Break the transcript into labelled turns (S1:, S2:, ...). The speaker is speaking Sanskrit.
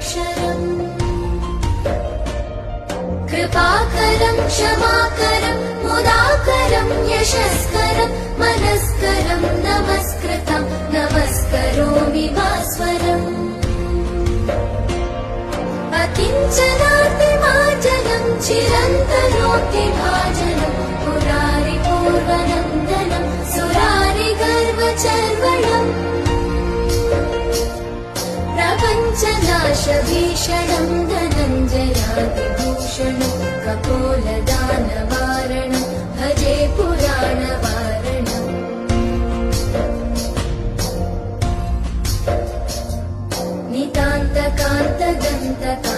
S1: कृपाकरम् कृपाकरं क्षमाकरं मुदाकरं यशस्करं मनस्करं नमस्कृतं नमस्करोमि भास्वरम् अकिञ्चनार्तिमार्जनं चिरन्तनोऽतिभाजनं पुरारिपूर्वनन्दनं सुरारिगर्वचर्वणम् प्रपञ्चनाशभीषणं धनञ्जयादिभूषणं कपोलदानवारणं भजे पुराणवारणम् नितान्तकान्तदन्तका